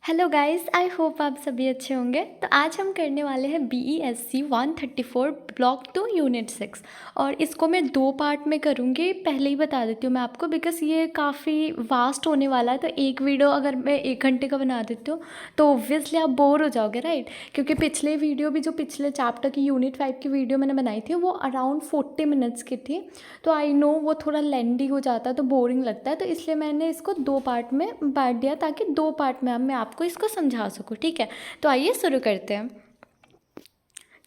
Hello guys, I hope आप सभी अच्छे होंगे। तो आज हम करने वाले हैं BESC 134 ब्लॉक 2 यूनिट 6 और इसको मैं 2 पार्ट में करूँगी। पहले ही बता देती हूँ मैं आपको, बिकॉज़ ये काफ़ी वास्ट होने वाला है। तो एक वीडियो अगर मैं 1 घंटे का बना देती हूँ तो ऑब्वियसली आप बोर हो जाओगे, राइट। क्योंकि पिछले वीडियो भी, जो पिछले चैप्टर की यूनिट 5 की वीडियो मैंने बनाई थी, वो अराउंड 40 मिनट्स की थी। तो आई नो वो थोड़ा लेंदी हो जाता है, तो बोरिंग लगता है। तो इसलिए मैंने इसको 2 पार्ट में बांट दिया, ताकि 2 पार्ट में मैं आपको इसको समझा सकूँ, ठीक है। तो आइए शुरू करते हैं।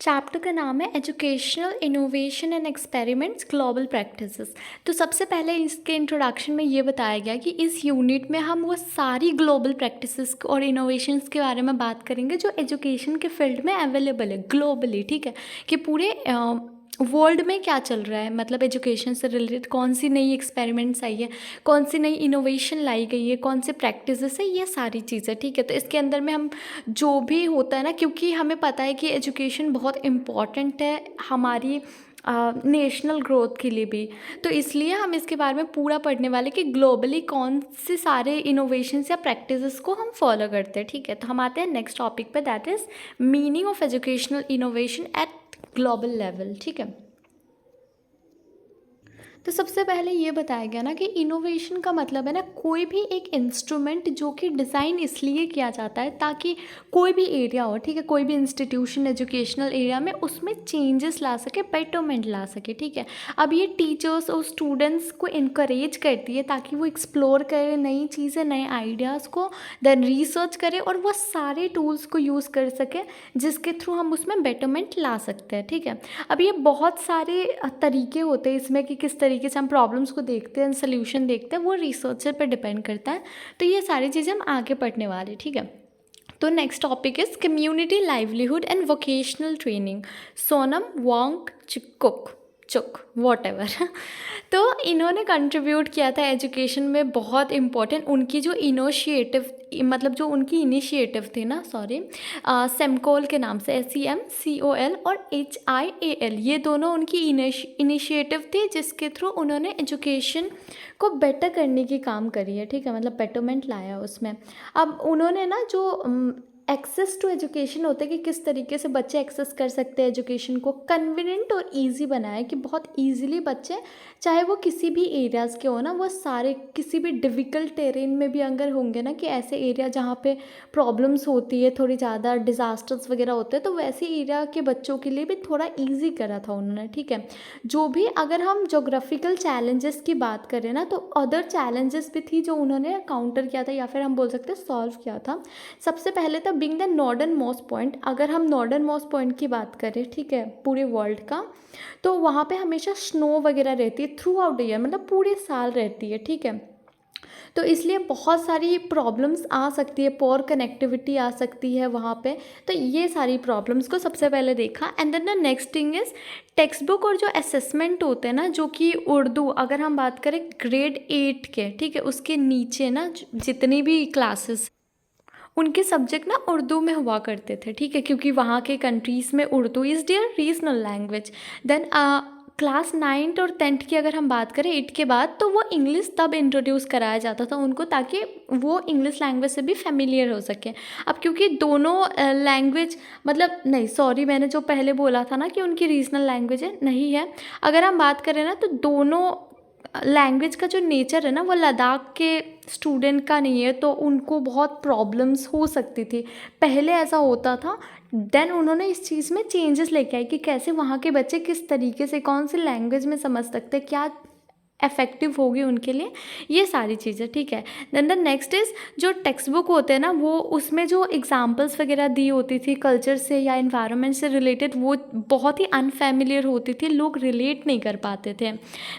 चैप्टर का नाम है educational innovation and experiments global practices. तो सबसे पहले इसके इंट्रोडक्शन में ये बताया गया कि इस यूनिट में हम वो सारी ग्लोबल प्रैक्टिसेस और इनोवेशंस के बारे में बात करेंगे जो एजुकेशन के फील्ड में अवेलेबल है ग्लोबली, ठीक है। कि पूरे वर्ल्ड में क्या चल रहा है, मतलब एजुकेशन से रिलेटेड कौन सी नई एक्सपेरिमेंट्स आई है, कौन सी नई इनोवेशन लाई गई है, कौन से प्रैक्टिसेस है, ये सारी चीज़ें, ठीक है। तो इसके अंदर में हम जो भी होता है ना, क्योंकि हमें पता है कि एजुकेशन बहुत इम्पॉर्टेंट है हमारी नेशनल ग्रोथ के लिए भी। तो इसलिए हम इसके बारे में पूरा पढ़ने वाले कि ग्लोबली कौन से सारे इनोवेशंस या प्रैक्टिसेस को हम फॉलो करते हैं, ठीक है। तो हम आते हैं नेक्स्ट टॉपिक पे, that is meaning of educational innovation eight global level, ठीक है। तो सबसे पहले ये बताया गया ना कि इनोवेशन का मतलब है ना, कोई भी एक इंस्ट्रूमेंट जो कि डिज़ाइन इसलिए किया जाता है ताकि कोई भी एरिया हो, ठीक है, कोई भी इंस्टीट्यूशन एजुकेशनल एरिया में उसमें चेंजेस ला सके, बेटरमेंट ला सके, ठीक है। अब ये टीचर्स और स्टूडेंट्स को इनकरेज करती है ताकि वो एक्सप्लोर करें नई चीज़ें, नए आइडियाज़ को, देन रिसर्च करें और वो सारे टूल्स को यूज़ कर सके जिसके थ्रू हम उसमें बेटरमेंट ला सकते हैं, ठीक है। अब ये बहुत सारे तरीके होते हैं इसमें कि किस तरीके से हम प्रॉब्लम्स को देखते हैं, सोल्यूशन देखते हैं, वो रिसर्चर पर डिपेंड करता है। तो ये सारी चीज़ें हम आगे पढ़ने वाले, ठीक है। तो next topic is community livelihood and vocational training, Sonam Wangchuk चुक वॉट एवर। तो इन्होंने कंट्रीब्यूट किया था एजुकेशन में, बहुत इम्पोर्टेंट उनकी जो इनिशिएटिव, मतलब जो उनकी इनिशिएटिव थी ना, सॉरी, सेमकोल के नाम से, SEMCOL और HIAL, ये दोनों उनकी इनिशिएटिव थी जिसके थ्रू उन्होंने एजुकेशन को बेटर करने की काम करी है, ठीक है, मतलब बेटरमेंट लाया उसमें। अब उन्होंने ना जो एक्सेस टू एजुकेशन होते हैं कि किस तरीके से बच्चे एक्सेस कर सकते हैं एजुकेशन को, कन्वीनियंट और इजी बनाया कि बहुत इजीली बच्चे, चाहे वो किसी भी एरियाज़ के हो ना, वो सारे किसी भी डिफ़िकल्ट टेरेन में भी अगर होंगे ना, कि ऐसे एरिया जहाँ पे प्रॉब्लम्स होती है, थोड़ी ज़्यादा डिज़ास्टर्स वगैरह होते हैं, तो वैसे एरिया के बच्चों के लिए भी थोड़ा ईजी करा था उन्होंने, ठीक है। जो भी, अगर हम जोग्राफिकल चैलेंजेस की बात करें ना, तो अदर चैलेंजेस भी थी जो उन्होंने काउंटर किया था, या फिर हम बोल सकते हैं सॉल्व किया था। सबसे पहले था being the northern most point. अगर हम नॉर्दर्न मोस्ट पॉइंट की बात करें, ठीक है, पूरे वर्ल्ड का, तो वहाँ पे हमेशा स्नो वगैरह रहती है थ्रू आउट द ईयर, मतलब पूरे साल रहती है, ठीक है। तो इसलिए बहुत सारी प्रॉब्लम्स आ सकती है, पोर कनेक्टिविटी आ सकती है वहाँ पे। तो ये सारी प्रॉब्लम्स को सबसे पहले देखा। And then the next thing is text book और जो असेसमेंट होते हैं ना, जो कि उर्दू, अगर हम बात करें ग्रेड 8 के, ठीक है, उसके नीचे ना जितनी भी क्लासेस, उनके सब्जेक्ट ना उर्दू में हुआ करते थे, ठीक है, क्योंकि वहाँ के कंट्रीज़ में Urdu is there regional language. Then class 9th और 10th की अगर हम बात करें, 8 के बाद, तो वो इंग्लिश तब इंट्रोड्यूस कराया जाता था उनको, ताकि वो इंग्लिश लैंग्वेज से भी फेमिलियर हो सके। अब क्योंकि दोनों लैंग्वेज, मतलब नहीं, सॉरी, मैंने जो पहले बोला था ना कि उनकी रीजनल लैंग्वेज है, नहीं है। अगर हम बात करें ना, तो दोनों लैंग्वेज का जो नेचर है ना, वो लद्दाख के स्टूडेंट का नहीं है, तो उनको बहुत प्रॉब्लम्स हो सकती थी, पहले ऐसा होता था। देन उन्होंने इस चीज़ में चेंजेस लेके आए कि कैसे वहाँ के बच्चे किस तरीके से, कौन सी लैंग्वेज में समझ सकते, क्या इफ़ेक्टिव होगी उनके लिए, ये सारी चीज़ें, ठीक है। देन द नेक्स्ट इज़ जो टेक्स्ट बुक होते हैं ना, वो उसमें जो एग्जांपल्स वगैरह दी होती थी कल्चर से या इन्वायरमेंट से रिलेटेड, वो बहुत ही अनफेमिलियर होती थी, लोग रिलेट नहीं कर पाते थे।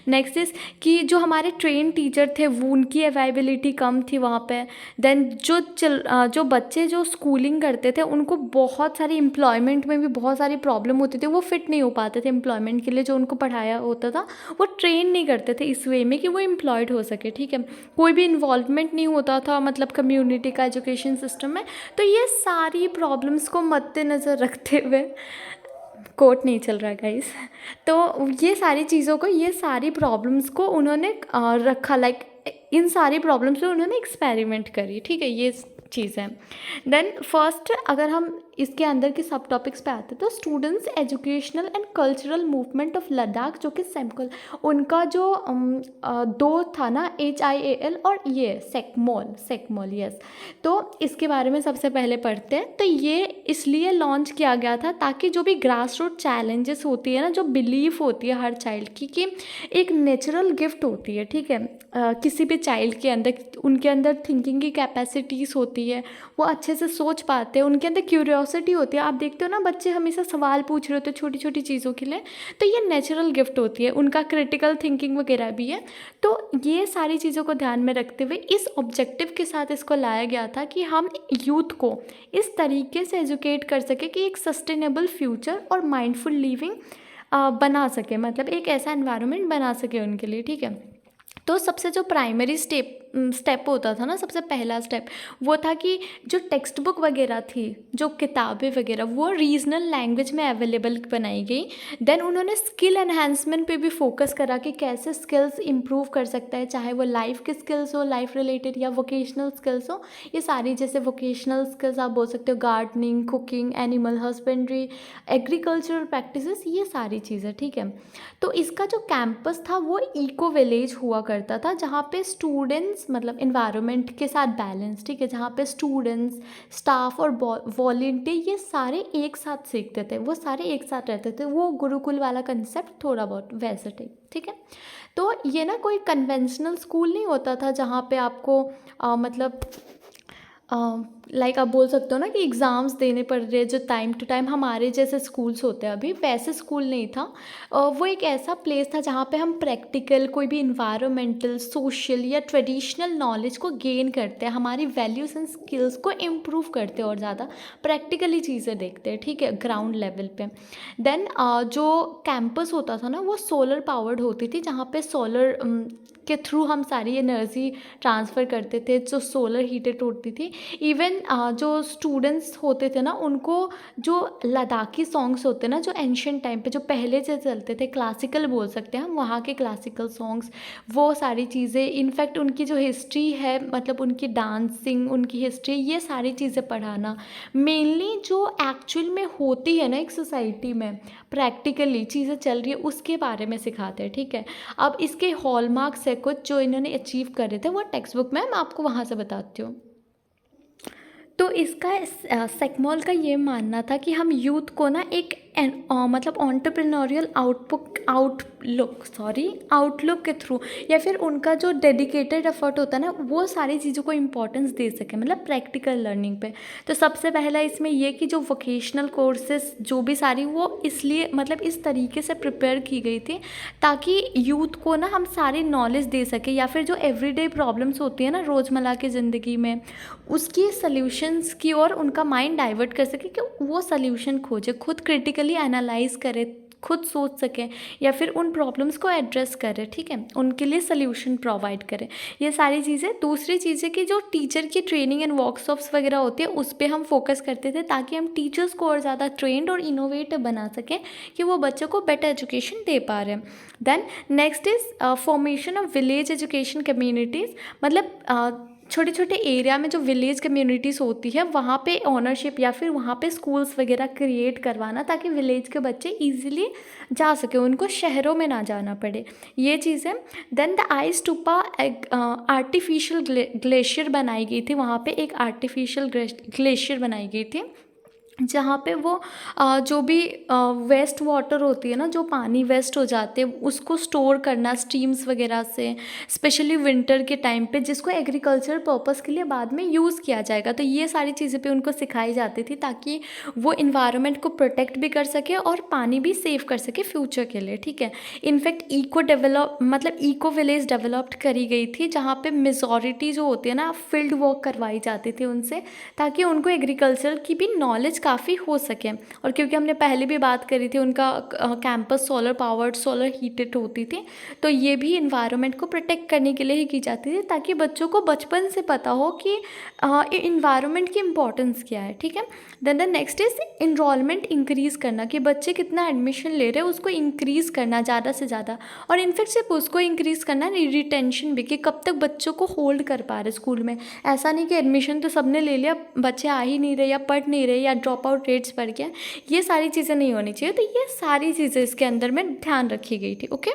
नेक्स्ट इज़ कि जो हमारे ट्रेन टीचर थे, वो उनकी अवेलेबिलिटी कम थी वहाँ पे। देन जो बच्चे जो स्कूलिंग करते थे, उनको बहुत सारी एम्प्लॉयमेंट में भी बहुत सारी प्रॉब्लम होती थी, वो फिट नहीं हो पाते थे एम्प्लॉयमेंट के लिए, जो उनको पढ़ाया होता था वो ट्रेन नहीं करते थे इस वे में कि वो एम्प्लॉयड हो सके, ठीक है। कोई भी इन्वॉल्वमेंट नहीं होता था, मतलब कम्युनिटी का एजुकेशन सिस्टम में। तो ये सारी प्रॉब्लम्स को मद्देनज़र रखते हुए, कोट नहीं चल रहा गाइस, तो ये सारी चीज़ों को, ये सारी प्रॉब्लम्स को उन्होंने रखा, लाइक इन सारी प्रॉब्लम्स पे उन्होंने एक्सपेरिमेंट करी, ठीक है। ये चीज़ है। देन फर्स्ट अगर हम इसके अंदर के सब टॉपिक्स पे आते हैं तो students educational and cultural movement of Ladakh, जो कि सेमकल उनका जो दो था ना, HIAL और ये सेकमोल यस। तो इसके बारे में सबसे पहले पढ़ते हैं। तो ये इसलिए लॉन्च किया गया था ताकि जो भी ग्रास रूट चैलेंजेस होती है ना, जो बिलीफ होती है हर चाइल्ड की कि एक नेचुरल गिफ्ट होती है, ठीक है, किसी भी चाइल्ड के अंदर, उनके अंदर थिंकिंग की कैपेसिटीज़ होती है, वो अच्छे से सोच पाते हैं, उनके अंदर क्यूरियोसिटी होती है। आप देखते हो ना बच्चे हमेशा सवाल पूछ रहे होते हैं छोटी छोटी चीज़ों के लिए, तो ये नेचुरल गिफ्ट होती है, उनका क्रिटिकल थिंकिंग वगैरह भी है। तो ये सारी चीज़ों को ध्यान में रखते हुए इस ऑब्जेक्टिव के साथ इसको लाया गया था कि हम यूथ को इस तरीके से एजुकेट कर सके कि एक सस्टेनेबल फ्यूचर और माइंडफुल लिविंग बना सके, मतलब एक ऐसा एनवायरनमेंट बना सके उनके लिए, ठीक है। तो सबसे जो प्राइमरी स्टेप होता था ना, सबसे पहला स्टेप वो था कि जो टेक्स्ट बुक वगैरह थी, जो किताबें वगैरह, वो रीजनल लैंग्वेज में अवेलेबल बनाई गई। देन उन्होंने स्किल एनहांसमेंट पे भी फोकस करा कि कैसे स्किल्स इंप्रूव कर सकता है, चाहे वो लाइफ के स्किल्स हो, लाइफ रिलेटेड, या वोकेशनल स्किल्स हो। ये सारी जैसे वोकेशनल स्किल्स आप बोल सकते हो, gardening, cooking, animal husbandry, agricultural practices, ये सारी चीज़ें, ठीक है। तो इसका जो कैंपस था वो इको विलेज हुआ करता था, जहाँ पे स्टूडेंट्स मतलब इन्वायरमेंट के साथ बैलेंस, ठीक है, जहाँ पे स्टूडेंट्स, स्टाफ और वॉलंटियर ये सारे एक साथ सीखते थे, वो सारे एक साथ रहते थे, वो गुरुकुल वाला कंसेप्ट थोड़ा बहुत वैसे टाइप, ठीक है। तो ये ना कोई कन्वेंशनल स्कूल नहीं होता था जहाँ पे आपको मतलब लाइक आप बोल सकते हो ना कि एग्ज़ाम्स देने पड़ रहे हैं जो टाइम टू टाइम हमारे जैसे स्कूल्स होते हैं, अभी वैसे स्कूल नहीं था। वो एक ऐसा प्लेस था जहाँ पे हम प्रैक्टिकल कोई भी इन्वायरमेंटल, सोशल या ट्रेडिशनल नॉलेज को गेन करते हैं, हमारी वैल्यूज़ एंड स्किल्स को इम्प्रूव करते हैं और ज़्यादा प्रैक्टिकली चीज़ें देखते हैं, ठीक है, ग्राउंड लेवल पे। देन जो कैंपस होता था ना वो सोलर पावर्ड होती थी, जहाँ पे सोलर के थ्रू हम सारी एनर्जी ट्रांसफ़र करते थे, जो सोलर हीटेड होती थी। इवन जो स्टूडेंट्स होते थे ना, उनको जो लद्दाखी सॉन्ग्स होते हैं ना, जो एंशियंट टाइम पे जो पहले से चलते थे, क्लासिकल बोल सकते हैं हम, वहाँ के क्लासिकल सॉन्ग्स, वो सारी चीज़ें, इनफैक्ट उनकी जो हिस्ट्री है, मतलब उनकी डांसिंग, उनकी हिस्ट्री, ये सारी चीज़ें पढ़ाना, मेनली जो एक्चुअल में होती है ना एक सोसाइटी में, प्रैक्टिकली चीज़ें चल रही है, उसके बारे में सिखाते हैं, ठीक है। अब इसके हॉलमार्क्स है कुछ जो इन्होंने अचीव करे थे, वो टेक्स्ट बुक में मैं आपको वहाँ से बताती हूँ। तो इसका सेकमॉल का ये मानना था कि हम यूथ को ना एक मतलब ऑन्टरप्रेन्योरियल आउटलुक के थ्रू, या फिर उनका जो डेडिकेटेड एफर्ट होता है ना, वो सारी चीज़ों को इम्पोर्टेंस दे सके, मतलब प्रैक्टिकल लर्निंग पे। तो सबसे पहला इसमें ये कि जो वोकेशनल कोर्सेज जो भी सारी, वो इसलिए मतलब इस तरीके से प्रिपेयर की गई थी ताकि यूथ को ना हम सारी नॉलेज दे सके, या फिर जो एवरीडे प्रॉब्लम्स होती है ना रोज़मर्रा की ज़िंदगी में, उसकी सल्यूशंस की ओर उनका माइंड डाइवर्ट कर सके, कि वो सल्यूशन खोजे, खुद क्रिटिकली एनालाइज करे, खुद सोच सकें, या फिर उन प्रॉब्लम्स को एड्रेस करें, ठीक है, उनके लिए सल्यूशन प्रोवाइड करें, ये सारी चीज़ें। दूसरी चीज़ है कि जो टीचर की ट्रेनिंग एंड वर्कशॉप्स वगैरह होती है, उस पर हम फोकस करते थे ताकि हम टीचर्स को और ज़्यादा ट्रेंड और इनोवेटिव बना सकें कि वो बच्चों को बेटर एजुकेशन दे पा रहे हैं। Then next is formation of village education communities, मतलब छोटे छोटे एरिया में जो विलेज कम्युनिटीज़ होती है, वहाँ पे ओनरशिप या फिर वहाँ पे स्कूल्स वगैरह क्रिएट करवाना, ताकि विलेज के बच्चे इजीली जा सके, उनको शहरों में ना जाना पड़े, ये चीज़ है। Then the ice stupa artificial glacier बनाई गई थी, वहाँ पे एक आर्टिफिशियल ग्लेशियर बनाई गई थी, जहाँ पे वो जो भी वेस्ट वाटर होती है ना, जो पानी वेस्ट हो जाते हैं, उसको स्टोर करना स्ट्रीम्स वगैरह से, स्पेशली विंटर के टाइम पे, जिसको एग्रीकल्चर पर्पस के लिए बाद में यूज़ किया जाएगा। तो ये सारी चीज़ें पे उनको सिखाई जाती थी ताकि वो इन्वायरमेंट को प्रोटेक्ट भी कर सके और पानी भी सेव कर सके फ्यूचर के लिए, ठीक है। इनफैक्ट इको विलेज डेवलप्ड करी गई थी, जहाँ पे मेजॉरिटी जो होती है ना फील्ड वर्क करवाई जाती थी उनसे, ताकि उनको एग्रीकल्चर की भी नॉलेज काफ़ी हो सकें। और क्योंकि हमने पहले भी बात करी थी उनका campus solar powered, solar heated होती थी, तो ये भी इन्वायरमेंट को प्रोटेक्ट करने के लिए ही की जाती थी, ताकि बच्चों को बचपन से पता हो कि इन्वायरमेंट की इम्पोर्टेंस क्या है। ठीक है। Then the next is enrolment increase करना, कि बच्चे कितना एडमिशन ले रहे हैं उसको इंक्रीज़ करना ज़्यादा से ज़्यादा। और इनफेक्ट सिर्फ उसको इंक्रीज़ करना, रिटेंशन भी, कि कब तक बच्चों को होल्ड कर पा रहे स्कूल में। ऐसा नहीं कि एडमिशन तो सबने ले लिया, बच्चे आ ही नहीं रहे या पढ़ नहीं रहे या ड्रॉप आउट रेट्स बढ़ गया, ये सारी चीज़ें नहीं होनी चाहिए। तो ये सारी चीज़ें इसके अंदर में ध्यान रखी गई थी। ओके।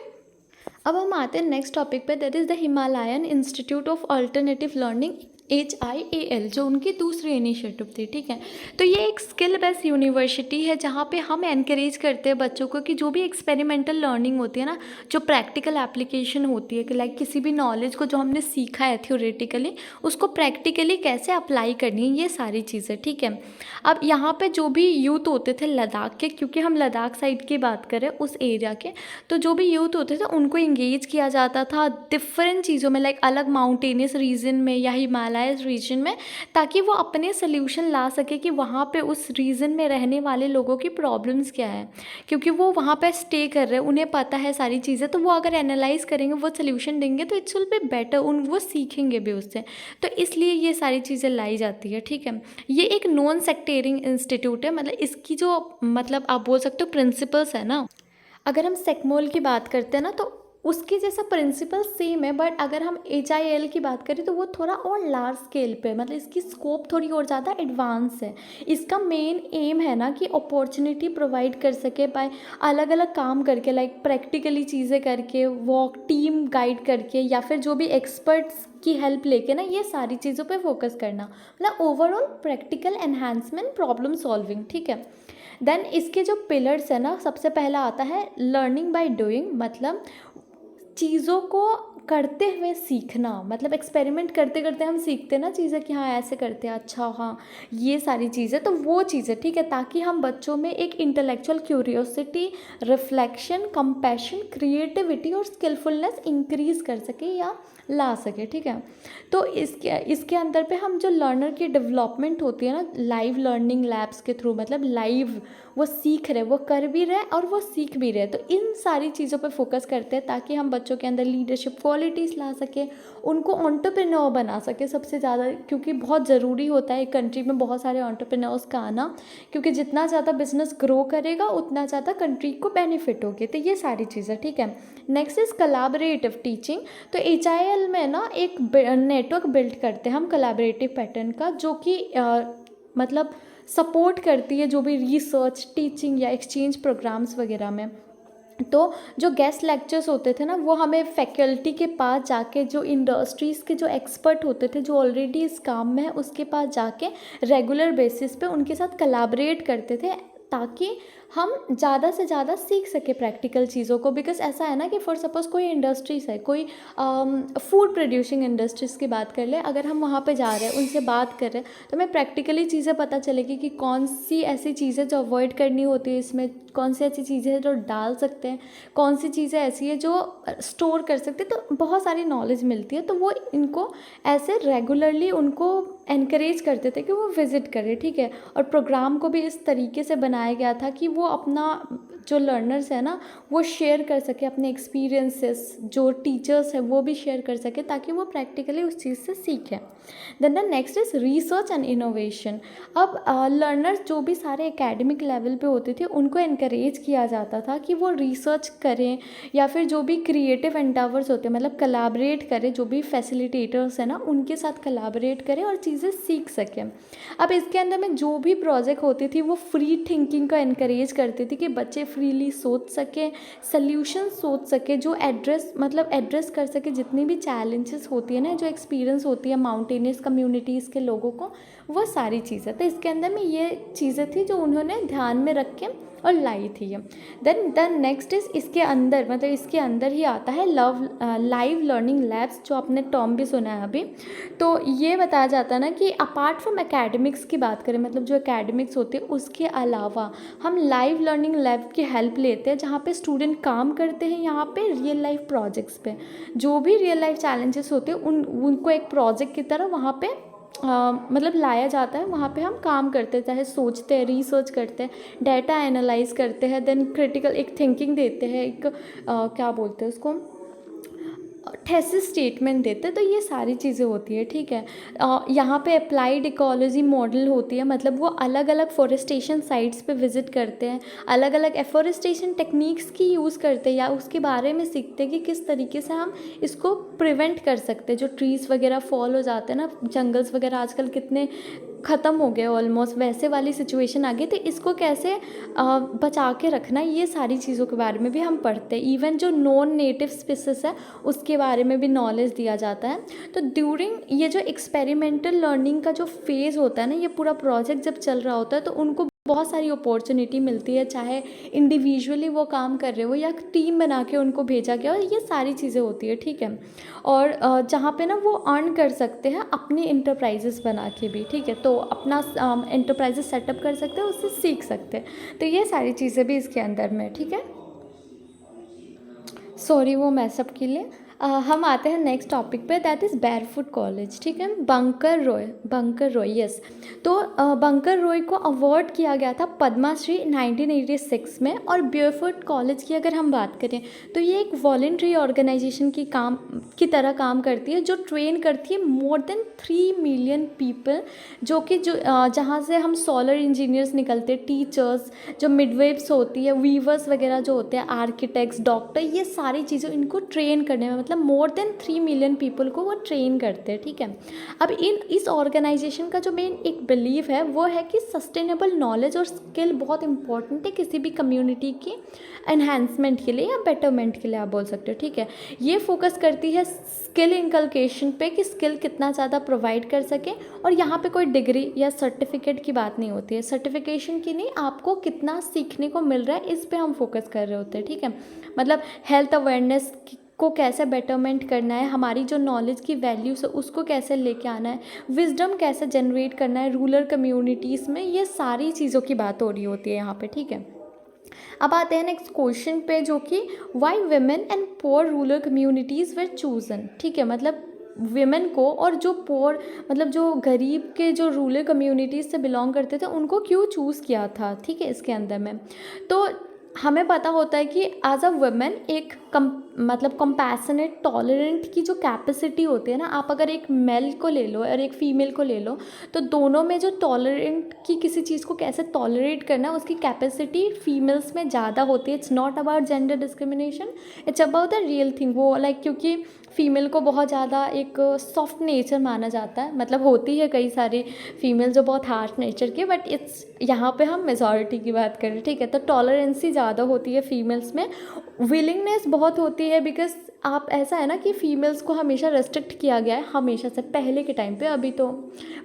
अब हम आते हैं नेक्स्ट टॉपिक पे, that is the Himalayan institute of alternative learning, HIAL, जो उनकी दूसरी इनिशिएटिव थी। ठीक है। तो ये एक स्किल बेस्ड यूनिवर्सिटी है जहाँ पे हम एनकरेज करते हैं बच्चों को कि जो भी एक्सपेरिमेंटल लर्निंग होती है ना, जो प्रैक्टिकल एप्लीकेशन होती है, कि लाइक किसी भी नॉलेज को जो हमने सीखा है थ्योरेटिकली, उसको प्रैक्टिकली कैसे अप्लाई करनी है, ये सारी चीज़ें। ठीक है। अब यहाँ पे जो भी यूथ होते थे लद्दाख के, क्योंकि हम लद्दाख साइड की बात करें उस एरिया के, तो जो भी यूथ होते थे उनको इंगेज किया जाता था डिफरेंट चीज़ों में, लाइक अलग माउंटेनियस रीजन में या हिमालय रीजन में, ताकि वो अपने सोल्यूशन ला सके कि वहाँ पे उस रीजन में रहने वाले लोगों की प्रॉब्लम्स क्या है, क्योंकि वो वहाँ पे स्टे कर रहे हैं, उन्हें पता है सारी चीज़ें, तो वो अगर एनालाइज करेंगे, वो सोल्यूशन देंगे, तो इट्स विल बी बेटर, वो सीखेंगे भी उससे। तो इसलिए ये सारी चीज़ें लाई जाती है। ठीक है। ये एक नॉन सेक्टेरिंग इंस्टीट्यूट है, मतलब इसकी जो मतलब आप बोल सकते हो प्रिंसिपल्स है ना, अगर हम सेक्मोल की बात करते हैं ना, तो उसके जैसा प्रिंसिपल सेम है, बट अगर हम HIL की बात करें तो वो थोड़ा और लार्ज स्केल पे, मतलब इसकी स्कोप थोड़ी और ज़्यादा एडवांस है। इसका मेन एम है ना कि अपॉर्चुनिटी प्रोवाइड कर सके बाय अलग अलग काम करके, लाइक प्रैक्टिकली चीज़ें करके, वॉक टीम गाइड करके, या फिर जो भी एक्सपर्ट्स की हेल्प लेके ना, ये सारी चीज़ों पे फोकस करना, मतलब overall practical enhancement, problem solving. ठीक है। देन इसके जो पिलर्स है ना, सबसे पहला आता है लर्निंग बाय डूइंग, मतलब चीज़ों को करते हुए सीखना, मतलब एक्सपेरिमेंट करते करते हम सीखते ना चीज़ें, कि हाँ ऐसे करते हैं, अच्छा हाँ ये सारी चीज़ें, तो वो चीज़ें। ठीक है। ताकि हम बच्चों में एक intellectual curiosity, reflection, compassion, creativity और स्किलफुलनेस इंक्रीज़ कर सके या ला सके। ठीक है। तो इसके अंदर पे हम जो लर्नर की डेवलपमेंट होती है ना, लाइव लर्निंग लैब्स के थ्रू, मतलब लाइव वो सीख रहे, वो कर भी रहे और वो सीख भी रहे, तो इन सारी चीज़ों पे फोकस करते हैं, ताकि हम बच्चों के अंदर लीडरशिप क्वालिटीज़ ला सके, उनको एंटरप्रेन्योर बना सके सबसे ज़्यादा, क्योंकि बहुत ज़रूरी होता है एक कंट्री में बहुत सारे एंटरप्रेन्योर्स का आना, क्योंकि जितना ज़्यादा बिजनेस ग्रो करेगा उतना ज़्यादा कंट्री को बेनिफिट होगी। तो ये सारी चीज़ें। ठीक है। Next is collaborative teaching. तो HIL में ना एक नेटवर्क बिल्ड करते हैं हम कोलैबोरेटिव पैटर्न का, जो कि मतलब सपोर्ट करती है जो भी रिसर्च, टीचिंग या एक्सचेंज प्रोग्राम्स वगैरह में। तो जो गेस्ट लेक्चर्स होते थे ना, वो हमें फैकल्टी के पास जाके, जो इंडस्ट्रीज़ के जो एक्सपर्ट होते थे, जो ऑलरेडी इस काम में है, उसके पास जाके रेगुलर बेसिस पे उनके साथ कोलैबोरेट करते थे, ताकि हम ज़्यादा से ज़्यादा सीख सके प्रैक्टिकल चीज़ों को। बिकॉज ऐसा है ना कि फॉर सपोज़ कोई इंडस्ट्रीज़ है, कोई फूड प्रोड्यूसिंग इंडस्ट्रीज़ की बात कर ले, अगर हम वहाँ पे जा रहे हैं, उनसे बात कर रहे हैं, तो हमें प्रैक्टिकली चीज़ें पता चलेगी कि कौन सी ऐसी चीज़ें जो अवॉइड करनी होती है इसमें, कौन सी ऐसी चीज़ें हैं जो डाल सकते हैं, कौन सी चीज़ें ऐसी है जो स्टोर कर सकते हैं, तो बहुत सारी नॉलेज मिलती है। तो वो इनको ऐसे रेगुलरली उनको एनकरेज करते थे कि वो विज़िट करें। ठीक है। और प्रोग्राम को भी इस तरीके से बनाया गया था कि वो अपना जो लर्नर्स है ना, वो शेयर कर सके अपने एक्सपीरियंसेस, जो टीचर्स हैं वो भी शेयर कर सके, ताकि वो प्रैक्टिकली उस चीज़ से सीखें। Then the next is research and innovation. अब लर्नर्स जो भी सारे एकेडमिक लेवल पे होते थे, उनको एनकरेज किया जाता था कि वो रिसर्च करें, या फिर जो भी क्रिएटिव एंडावर्स होते हैं, मतलब कोलैबोरेट करें, जो भी फैसिलिटेटर्स हैं ना, उनके साथ कोलैबोरेट करें और चीज़ें सीख सकें। अब इसके अंदर में जो भी प्रोजेक्ट होती थी, वो फ्री थिंकिंग को एनकरेज करती थी, कि बच्चे फ्रीली सोच सकें, सल्यूशन सोच सके, जो एड्रेस कर सके जितनी भी चैलेंजेस होती है ना, जो एक्सपीरियंस होती है माउंटेनियस कम्युनिटीज़ के लोगों को, वो सारी चीज़ें। तो इसके अंदर में ये चीज़ें थी जो उन्होंने ध्यान में रख के और लाई थी ये। देन नेक्स्ट इज़ इसके अंदर, मतलब इसके अंदर ही आता है लाइव लर्निंग लैब्स, जो आपने टर्म भी सुना है अभी। तो ये बताया जाता है ना कि अपार्ट फ्रॉम एकेडमिक्स की बात करें, मतलब जो एकेडमिक्स होते हैं उसके अलावा हम लाइव लर्निंग लैब की हेल्प लेते हैं, जहाँ पे स्टूडेंट काम करते हैं यहाँ पे रियल लाइफ प्रोजेक्ट्स पे, जो भी रियल लाइफ चैलेंजेस होते हैं उनको एक प्रोजेक्ट की तरह वहाँ पे मतलब लाया जाता है, वहाँ पे हम काम करते हैं, चाहे सोचते हैं, रिसर्च करते हैं, डाटा एनालाइज करते हैं, देन क्रिटिकल एक थिंकिंग देते हैं, एक क्या बोलते हैं उसको, थेसिस स्टेटमेंट देते हैं। तो ये सारी चीज़ें होती है, ठीक है। यहाँ पे अप्लाइड इकोलॉजी मॉडल होती है, मतलब वो अलग अलग फॉरेस्टेशन साइट्स पे विजिट करते हैं, अलग अलग एफॉरेस्टेशन टेक्निक्स की यूज़ करते हैं या उसके बारे में सीखते हैं कि किस तरीके से हम इसको प्रिवेंट कर सकते हैं। जो ट्रीज़ वगैरह फॉल हो जाते हैं ना, जंगल्स वगैरह आजकल कितने ख़त्म हो गए ऑलमोस्ट, वैसे वाली सिचुएशन आ गई, तो इसको कैसे बचा के रखना है, ये सारी चीज़ों के बारे में भी हम पढ़ते हैं। इवन जो नॉन नेटिव स्पीसीज है उसके बारे में भी नॉलेज दिया जाता है। तो ड्यूरिंग ये जो एक्सपेरिमेंटल लर्निंग का जो फेज़ होता है ना, ये पूरा प्रोजेक्ट जब चल रहा होता है तो उनको बहुत सारी अपॉर्चुनिटी मिलती है, चाहे इंडिविजुअली वो काम कर रहे हो या टीम बना के उनको भेजा गया, और ये सारी चीज़ें होती है, ठीक है। और जहाँ पे ना वो अर्न कर सकते हैं अपनी इंटरप्राइजेस बना के भी, ठीक है। तो अपना इंटरप्राइजेस सेटअप कर सकते हैं, उससे सीख सकते हैं। तो ये सारी चीज़ें भी इसके अंदर में, ठीक है। सॉरी वो मैसअप के लिए। हम आते हैं नेक्स्ट टॉपिक पे, दैट इज़ बैरफुट कॉलेज, ठीक है। Bunker Roy yes. तो बंकर रॉय को अवार्ड किया गया था पद्माश्री 1986 में। और बैरफुट कॉलेज की अगर हम बात करें तो ये एक वॉलेंट्री ऑर्गेनाइजेशन की तरह काम करती है, जो ट्रेन करती है मोर देन 3 मिलियन पीपल, जो जहाँ से हम सोलर इंजीनियर्स निकलते हैं, टीचर्स, जो मिडवेव्स होती है, वीवर्स वगैरह जो होते हैं, आर्किटेक्ट्स, डॉक्टर, ये सारी चीज़ें इनको ट्रेन करने में, मतलब मोर देन 3 मिलियन पीपल को वो ट्रेन करते हैं, ठीक है। अब इस ऑर्गेनाइजेशन का जो मेन एक बिलीव है वो है कि सस्टेनेबल नॉलेज और स्किल बहुत इंपॉर्टेंट है किसी भी कम्युनिटी की एनहांसमेंट के लिए या बेटरमेंट के लिए, आप बोल सकते हो, ठीक है। ये फोकस करती है स्किल इनकलकेशन पे कि स्किल कितना ज़्यादा प्रोवाइड कर सके। और यहाँ पे कोई डिग्री या सर्टिफिकेट की बात नहीं होती है, सर्टिफिकेशन की नहीं, आपको कितना सीखने को मिल रहा है इस पे हम फोकस कर रहे होते हैं, ठीक है। मतलब हेल्थ अवेयरनेस को कैसे बेटरमेंट करना है, हमारी जो नॉलेज की वैल्यूज है उसको कैसे लेके आना है, विजडम कैसे जनरेट करना है रूरल कम्युनिटीज़ में, ये सारी चीज़ों की बात हो रही होती है यहाँ पे, ठीक है। अब आते हैं नेक्स्ट क्वेश्चन पे, जो कि Y women and poor rural communities were chosen, ठीक है। मतलब विमेन को और जो पुअर, मतलब जो गरीब के जो रूरल कम्युनिटीज़ से बिलोंग करते थे, उनको क्यों चूज़ किया था, ठीक है, इसके अंदर में। तो हमें पता होता है कि एज अ वुमेन एक मतलब कंपैशनेट टॉलरेंट की जो कैपेसिटी होती है ना, आप अगर एक मेल को ले लो और एक फीमेल को ले लो, तो दोनों में जो टॉलरेंट की किसी चीज़ को कैसे टॉलरेट करना है, उसकी कैपेसिटी फीमेल्स में ज़्यादा होती है। It's not about gender discrimination, it's about the real thing. वो लाइक क्योंकि फ़ीमेल को बहुत ज़्यादा एक सॉफ्ट नेचर माना जाता है, मतलब होती है कई सारी फीमेल जो बहुत हार्श नेचर की, बट इट्स यहाँ पे हम मेजॉरिटी की बात करें, ठीक है। तो टॉलरेंसी ज़्यादा होती है फीमेल्स में, विलिंगनेस बहुत होती है, बिकॉज आप ऐसा है ना कि फ़ीमेल्स को हमेशा रेस्ट्रिक्ट किया गया है, हमेशा से, पहले के टाइम पे, अभी तो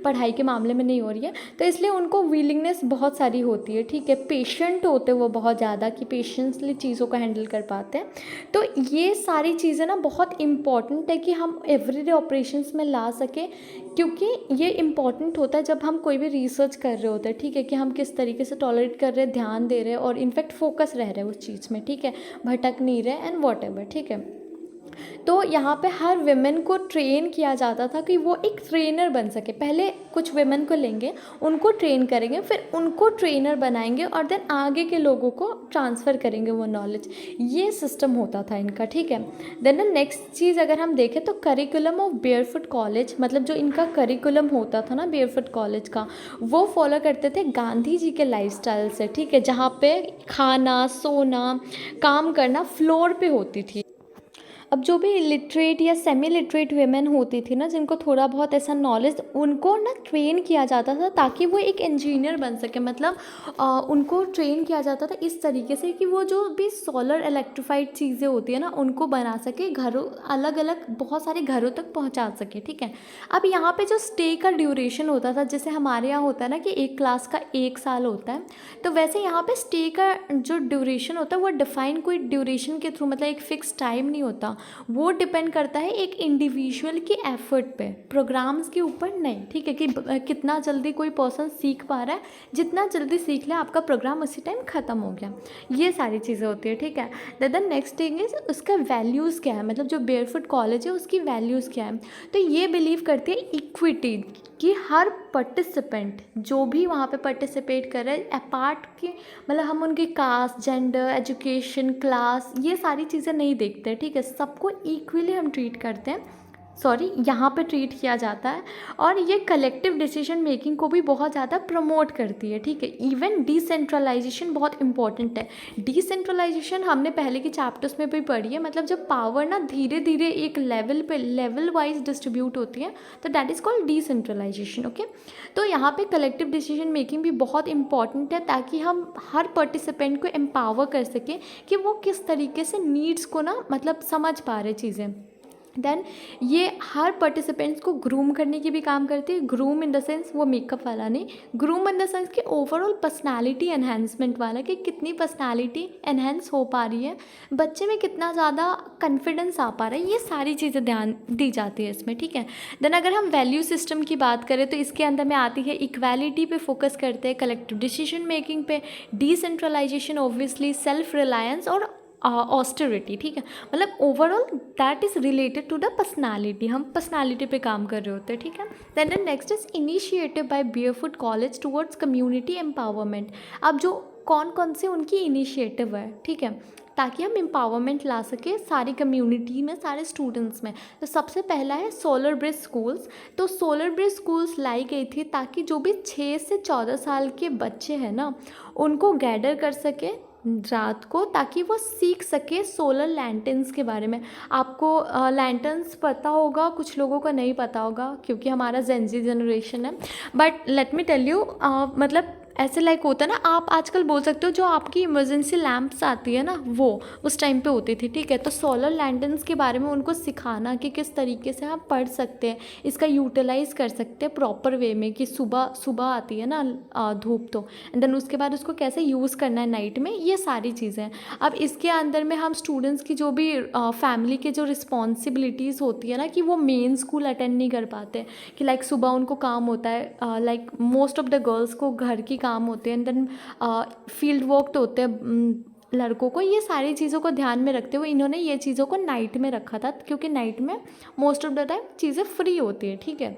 पढ़ाई के मामले में नहीं हो रही है, तो इसलिए उनको विलिंगनेस बहुत सारी होती है, ठीक है। पेशेंट होते हैं वो बहुत ज़्यादा, कि पेशेंसली चीज़ों को हैंडल कर पाते हैं। तो ये सारी चीज़ें ना बहुत इम्पॉर्टेंट है कि हम एवरीडे ऑपरेशंस में ला सकें, क्योंकि ये इम्पॉर्टेंट होता है जब हम कोई भी रिसर्च कर रहे होते हैं, ठीक है, कि हम किस तरीके से टॉलरेट कर रहे हैं, ध्यान दे रहे हैं और इनफैक्ट फोकस रह रहे हैं उस चीज़ में, ठीक है, भटक नहीं रहे एंड वॉट एवर, ठीक है। तो यहाँ पे हर विमेन को ट्रेन किया जाता था कि वो एक ट्रेनर बन सके। पहले कुछ विमेन को लेंगे, उनको ट्रेन करेंगे, फिर उनको ट्रेनर बनाएंगे और देन आगे के लोगों को ट्रांसफ़र करेंगे वो नॉलेज। ये सिस्टम होता था इनका, ठीक है। देन नेक्स्ट चीज़ अगर हम देखें तो करिकुलम ऑफ बेयरफुट कॉलेज, मतलब जो इनका करिकुलम होता था ना बेयरफुट कॉलेज का, वो फॉलो करते थे गांधी जी के लाइफस्टाइल से, ठीक है, जहाँ पे खाना, सोना, काम करना फ्लोर पे होती थी। अब जो भी लिटरेट या सेमी लिटरेट वेमेन होती थी ना, जिनको थोड़ा बहुत ऐसा नॉलेज, उनको ना ट्रेन किया जाता था ताकि वो एक इंजीनियर बन सके। मतलब उनको ट्रेन किया जाता था इस तरीके से कि वो जो भी सोलर इलेक्ट्रीफाइड चीज़ें होती है ना, उनको बना सके, घरों अलग अलग बहुत सारे घरों तक पहुंचा सके, ठीक है। अब यहाँ पे जो स्टे का ड्यूरेशन होता था, जैसे हमारे यहाँ होता है ना कि एक क्लास का 1 साल होता है, तो वैसे यहाँ पे स्टे का जो ड्यूरेशन होता है वो डिफाइन कोई ड्यूरेशन के थ्रू, मतलब एक फ़िक्स टाइम नहीं होता, वो डिपेंड करता है एक इंडिविजुअल की एफर्ट पे, प्रोग्राम्स के ऊपर नहीं, ठीक है, कि कितना जल्दी कोई पर्सन सीख पा रहा है, जितना जल्दी सीख ले आपका प्रोग्राम उसी टाइम ख़त्म हो गया। ये सारी चीज़ें होती है, ठीक है। दैन नेक्स्ट थिंग इज़ उसका वैल्यूज़ क्या है, मतलब जो बेयरफुट कॉलेज है उसकी वैल्यूज़ क्या है। तो ये बिलीव करती है इक्विटी, कि हर पार्टिसिपेंट जो भी वहाँ पे पार्टिसिपेट कर रहा है अपार्ट के, मतलब हम उनकी कास्ट, जेंडर, एजुकेशन, क्लास, ये सारी चीज़ें नहीं देखते, ठीक है, सबको इक्वली हम ट्रीट करते हैं, सॉरी यहाँ पे ट्रीट किया जाता है। और ये कलेक्टिव डिसीजन मेकिंग को भी बहुत ज़्यादा प्रमोट करती है, ठीक है। इवन डिसेंट्रलाइजेशन बहुत इंपॉर्टेंट है। डिसेंट्रलाइजेशन हमने पहले के चैप्टर्स में भी पढ़ी है, मतलब जब पावर ना धीरे धीरे एक लेवल पे लेवल वाइज डिस्ट्रीब्यूट होती है तो that is called decentralisation, okay. तो यहाँ पे कलेक्टिव डिसीजन मेकिंग भी बहुत इंपॉर्टेंट है ताकि हम हर पार्टिसिपेंट को एम्पावर कर सकें कि वो किस तरीके से नीड्स को ना मतलब समझ पा रहे चीज़ें। देन ये हर पार्टिसिपेंट्स को ग्रूम करने की भी काम करती है। ग्रूम इन द सेंस वो मेकअप वाला नहीं, ग्रूम इन द सेंस कि ओवरऑल पर्सनालिटी एनहेंसमेंट वाला, कि कितनी पर्सनालिटी एनहेंस हो पा रही है, बच्चे में कितना ज़्यादा कॉन्फिडेंस आ पा रहा है, ये सारी चीज़ें ध्यान दी जाती है इसमें, ठीक है। देन अगर हम वैल्यू सिस्टम की बात करें तो इसके अंदर में आती है इक्वालिटी पे फोकस करते हैं, कलेक्टिव डिसीजन मेकिंग पे, डिसेंट्रलाइजेशन, ऑब्वियसली सेल्फ रिलायंस और ऑस्टेरिटी, ठीक है। मतलब overall that is related to the personality, हम पर्सनालिटी पे काम कर रहे होते हैं, ठीक है। Then next is initiative by barefoot college towards community empowerment. अब जो कौन कौन से उनकी इनिशिएटिव है, ठीक है, ताकि हम एम्पावरमेंट ला सके सारी कम्युनिटी में, सारे स्टूडेंट्स में। तो सबसे पहला है सोलर ब्रिज स्कूल्स। तो सोलर ब्रिज स्कूल्स लाई गई थी ताकि जो भी 6 से 14 साल के बच्चे हैं ना, उनको गैदर कर सके रात को, ताकि वो सीख सके सोलर लैंटर्न्स के बारे में। आपको लैंटर्न्स पता होगा, कुछ लोगों को नहीं पता होगा क्योंकि हमारा जेनजी जनरेशन है, but let me tell you, मतलब ऐसे लाइक होता है ना, आप आजकल बोल सकते हो जो आपकी इमरजेंसी लैंप्स आती है ना, वो उस टाइम पे होती थी, ठीक है। तो सोलर लैंटर्न्स के बारे में उनको सिखाना कि किस तरीके से आप पढ़ सकते हैं, इसका यूटिलाइज़ कर सकते हैं प्रॉपर वे में, कि सुबह सुबह आती है ना धूप, तो एंड देन उसके बाद उसको कैसे यूज़ करना है नाइट में, ये सारी चीज़ें। अब इसके अंदर में हम स्टूडेंट्स की जो भी फैमिली के जो रिस्पॉन्सिबिलिटीज़ होती है ना, कि वो मेन स्कूल अटेंड नहीं कर पाते, कि लाइक सुबह उनको काम होता है, like most of the girls को घर की काम होते हैं, एंड देन फील्ड वर्क होते हैं लड़कों को। ये सारी चीज़ों को ध्यान में रखते हुए इन्होंने ये चीज़ों को नाइट में रखा था, क्योंकि नाइट में मोस्ट ऑफ द टाइम चीज़ें फ्री होती है, ठीक है।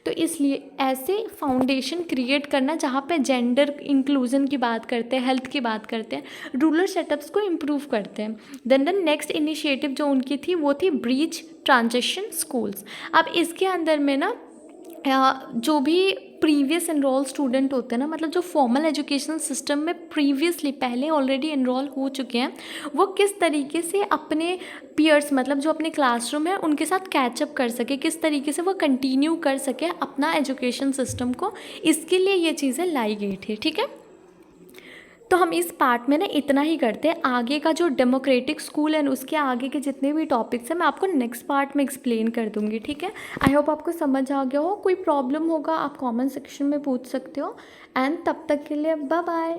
तो इसलिए ऐसे फाउंडेशन क्रिएट करना जहाँ पे जेंडर इंक्लूजन की बात करते हैं, हेल्थ की बात करते हैं, रूरल सेटअप्स को इम्प्रूव करते हैं। देन नेक्स्ट इनिशिएटिव जो उनकी थी वो थी ब्रीच ट्रांजिशन स्कूल्स। अब इसके अंदर में ना जो भी प्रीवियस एनरोल स्टूडेंट होते हैं ना, मतलब जो फॉर्मल एजुकेशन सिस्टम में प्रीवियसली पहले ऑलरेडी एनरोल हो चुके हैं, वो किस तरीके से अपने पीयर्स, मतलब जो अपने क्लासरूम है उनके साथ कैचअप कर सके, किस तरीके से वो कंटिन्यू कर सके अपना एजुकेशन सिस्टम को, इसके लिए ये चीज़ें लाई गई थी, ठीक है। तो हम इस पार्ट में ना इतना ही करते हैं। आगे का जो डेमोक्रेटिक स्कूल है उसके आगे के जितने भी टॉपिक्स हैं मैं आपको नेक्स्ट पार्ट में एक्सप्लेन कर दूंगी, ठीक है। आई होप आपको समझ आ गया हो। कोई प्रॉब्लम होगा आप कमेंट सेक्शन में पूछ सकते हो। एंड तब तक के लिए बाय बाय।